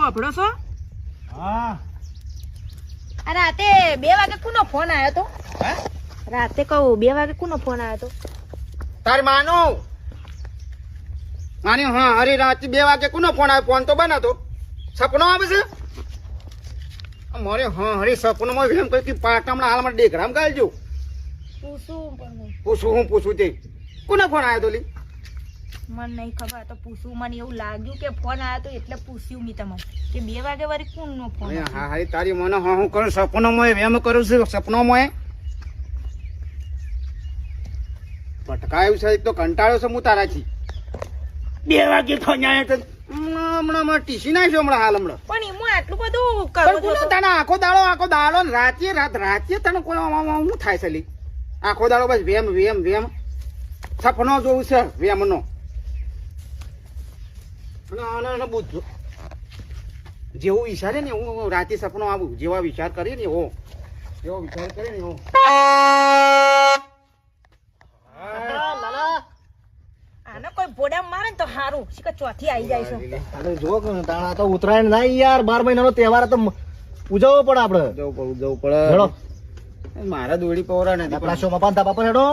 વાપરો છો? હા આ રાતે 2 વાગે કોનો ફોન આવ્યો તો? હે રાતે કહું 2 વાગે કોનો ફોન આવ્યો તો? તાર માની હા અરે રાતે 2 વાગે કોનો ફોન આવ્યો? ફોન તો બના તો સપનો આવે છે મારે. હા હરી સપનોમાં એમ કહ્યું કે પાટામણા હાલમાં ડેકરામ ગાલજો. પૂછું હું પૂછું તે કોનો ફોન આવ્યો તો લી? મને નહીં ખબર, તો પૂછું. મને એવું લાગ્યું કે ફોન આવ્યો તો એટલે પૂછ્યું મેં તમને કે 2 વાગે વળી કોનો ફોન? હા હા તારી મને હા હું કરું સપનોમાં એમ કરું છું. સપનોમાં ભટકાયું છે તો કંટાળ્યો છે હું તારાથી. 2 વાગે ફોન આવ્યો તો હમણાં ટીસી નાખ્યો હમણાં હાલ હમણાં. પણ એમાં આટલું બધું કરું છું તને આખો દાડો ને રાતે તને કોઈ શું થાય છે લી? આખો દાડો બસ વેમ સપનો જોવું છે વેમ નો. બુદ્ધો જેવું વિચારે ને હું રાતે સપનો આવું. જેવા વિચાર કરીએ ને એવો વિચાર કરે ને એવો. આને કોઈ ભોડા મારે ને તો સારું શીખર ચોથી આવી જાય છે. અરે જો તાણા તો ઉત્તરાયણ ના યાર 12 મહિનાનો તહેવાર તો ઉજવવો પડે આપડે. જવું પડે. મારા દોડી પવરા નથી. આપડા શો માં પાંતા બાપા હેડો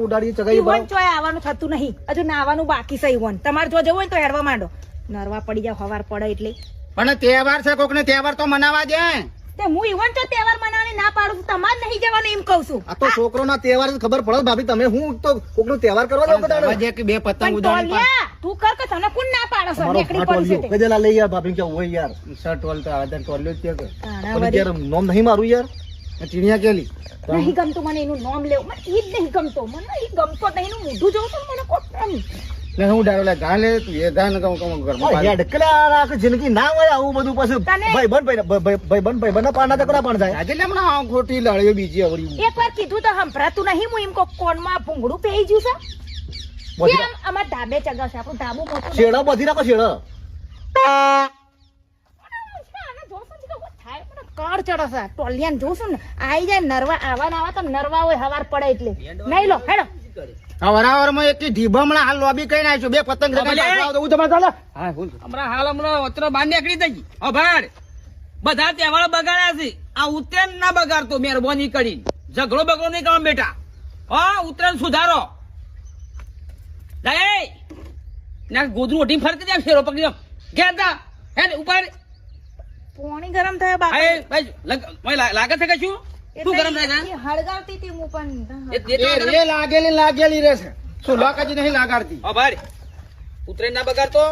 ઉડાડી ચગાઈ ઈવન ચોય આવવાનું થતું નહીં, હજુ નાવાનું બાકી છે. ઈવન તમારે જો જવું હોય તો હેડવા માંડો. નરવા પડી જાવ હવાર પડે એટલે. પણ તહેવાર છે કોક ને તહેવાર તો મનાવા દે. તે હું ઈવન તો તહેવાર મનાવવાની ના પાડું છું. તમારે નહીં જવાનું એમ કહું છું. આ તો છોકરો ના તહેવાર ખબર પડે ભાભી. તમે હું તો કોક નો તહેવાર કરવા જાવ કે 2 પતંગ પણ ઉડાડી ટોલિયા, તું કર કે તને કોણ ના પાડે છે? નીકળી પડી છે તે. કજેલા લઈ યાર ભાભી કેવું હોય યાર. શર્ટ વાલ તો આદર ટોલ્યો જ કે તાણા પણ વળી. યાર નોમ નહીં મારું યાર. ચીણિયા કેલી નહીં ગમતું મને એનું નામ લેવું. મને ઈ જ નહીં ગમતો. મને ઈ ગમતો નહીં. એનું મોઢું જોઉં છું ને મને કોઈ નહીં. ને હું ડાળો લે ગા લે તું એ ગા ન કહું ઘરમાં યાર ઢકલા આખી જિંદગી ના હોય આવું બધું પછી તને- ભાઈ બંધ પાના તો કડા પણ જાય. આજે લે હમણાં ખોટી લડ્યો બીજી આવડી. એક વાર કીધું તો સંભળાતું નહીં. હું એમ કોનમાં ભૂંગળું પેઈ ગયું છે. બધી કેમ અમાર ધાબે ચગાવશે? આપણું ધાબુ મોટું નહીં. શેડા બધી નાખો શેડા. આને જોશું ને તો શું થાય? મને કળ ચડે છે. ટોલિયાને જોશું ને આઈ જાય નરવા આવા તો નરવા હોય હવાર પડે એટલે. નહીં લો હેડો. હવારાવરમાં એક ઢીબમણા હાલ લોબી કઈ નાખ્યો. 2 પતંગ હું તમારે હા હમણાં વતરો બહાર નીકળી જઈ. અભાડ બધા તહેવારો બગાડ્યા છે. આ ઉત્તરાયણ ના બગાડતો મહેરબાની કરી. ઝઘડો બગડો નહીં કરો બેટા. હા ઉત્તરાયણ સુધારો. ના ગોદરું ઓઢી ફરતી જાય ફેરો પકડી ગયા હતા. હે ઉપર પોણી ગરમ થયો બાપા. લાગે છે કે શું શું ગરમ થાય છે? એ હળગાવતી હતી હું પણ. એ લાગેલી રહેશે. શું લાકાજી નહીં લાગાડતી. અભાડ ઉત્તરાયણ ના બગાડતો.